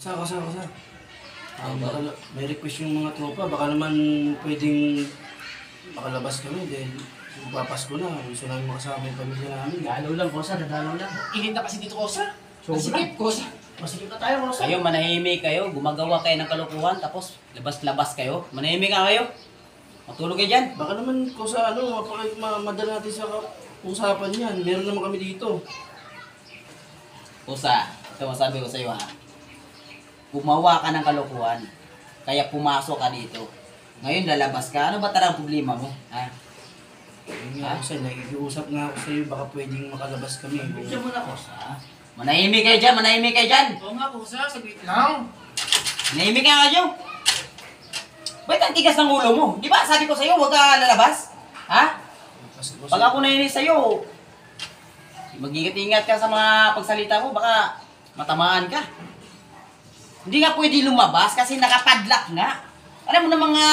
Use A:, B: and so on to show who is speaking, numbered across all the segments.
A: Kasa. May request yung mga tropa. Baka naman pwedeng makalabas kami dahil papasko na. Gusto namin makasama yung pamilya namin.
B: Dalaw lang, Kosa. Dadalaw lang.
C: Init na kasi dito, Kosa.
B: Sobra.
C: Masikip, Kosa. Masikip na tayo, Kosa.
D: Kayo, manahimik kayo, gumagawa kayo ng kalukuhan, tapos labas-labas kayo. Manahimik ka kayo. Matulog kayo dyan.
A: Baka naman kung sa madala natin sa usapan yan. Meron naman kami dito.
D: Kusa, ito masabi ko sa iyo ha. Gumawa ka ng kalukuhan, kaya pumasok ka dito. Ngayon lalabas ka, ano ba talagang problema mo? Ha?
A: Yun nga, Kosa, nakikiusap nga ako sa iyo. Baka pwedeng makalabas kami.
D: Diyan mo na, Kusa. Manahimik kayo dyan, manahimik kayo dyan.
C: Oo nga, Kosa. Saglit lang.
D: Manahimik ka kayo. Ba't ang tigas ng ulo mo? Di ba sabi ko sa iyo, huwag ka lalabas? Ha? Pag ako nainis sa iyo, mag-ingat-ingat ka sa mga pagsalita mo, baka matamaan ka. Hindi nga pwede lumabas kasi nakapadlock nga. Alam mo na mga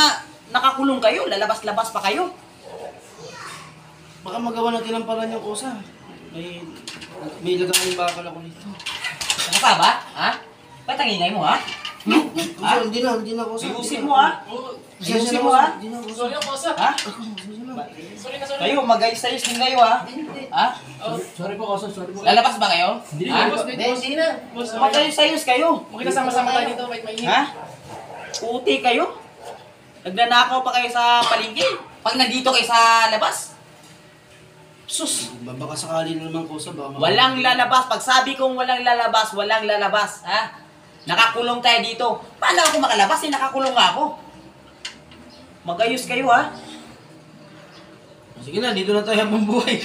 D: nakakulong kayo, lalabas-labas pa kayo.
A: Baka magawa natin ang paraan yung Kosa. May lagaang bakal ako dito.
D: Ano pa ba? Ha? Ba't ang ingay mo, ha?
A: Kosa, hindi na Kosa.
D: Ayusin mo, ha? Ayusin mo, ha?
A: Hindi na Kosa.
C: Sorry, Kosa.
D: Ha?
C: Sorry.
D: Kayo, mag-ayos-ayos din kayo, ha? Ha?
B: Sorry po, Kosa. Sorry po.
D: Lalabas ba kayo?
B: Hindi
D: Ha?
B: na, boss.
C: Hindi na. Boss,
D: Mag-ayos-ayos kayo.
C: okay na sama-sama tayo dito. Wait, mainit.
D: Ha? Puti kayo? Nagnanakaw pa kayo sa paligid. Pag nandito kayo sa labas. Sus!
A: Baka sakali na naman Kosa.
D: Walang lalabas. Pag sabi kong walang lalabas, walang lalabas. Ha? Nakakulong tayo dito. Paano ako makalabas? Nakakulong nga ako. Mag-ayos kayo, ha?
A: Sige na, dito na tayo habang buhay.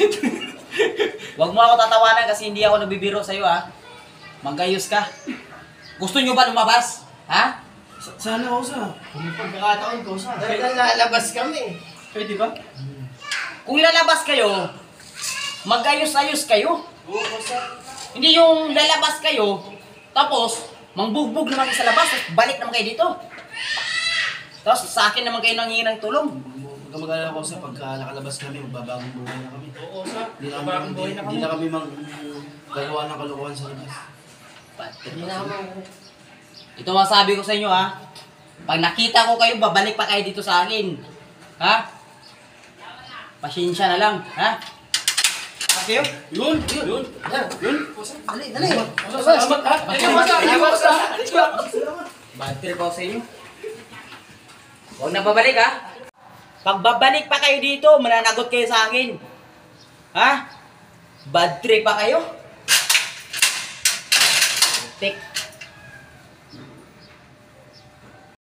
D: Huwag mo ako tatawanan kasi hindi ako nabibiro sa'yo, ha? Mag-ayos ka. Gusto nyo ba lumabas? Ha?
A: Sana Kosa.
C: Kung pagkakataon, Kosa.
B: Dahil lalabas kami.
A: Pwede ba?
D: Kung lalabas kayo, mag-ayos-ayos kayo.
C: Oo, Kosa.
D: Hindi yung lalabas kayo, tapos mangbugbog naman kayo sa labas, tapos balik naman kayo dito. Tapos sa akin naman kayo nanghihingi ng tulong.
A: Huwag ka mag-alala Kosa. Pagka nakalabas kami, magbabagong buhay na kami.
C: Oo, Kosa.
A: Hindi na kami gagawa ng kalokohan sa labas.
B: Hindi na ako.
D: Ito masabi ko sa inyo, ha. Pag nakita ko kayo, babalik pa kayo dito sa akin. Ha? Pasensya na lang, ha? Okay,
A: Yun!
B: Dali, dali.
C: Salamat, ha? Kosa.
D: bad trip ako sa inyo. Huwag na babalik, ha? Pag babalik pa kayo dito, mananagot kayo sa akin. Ha? Bad trip pa kayo? Tik.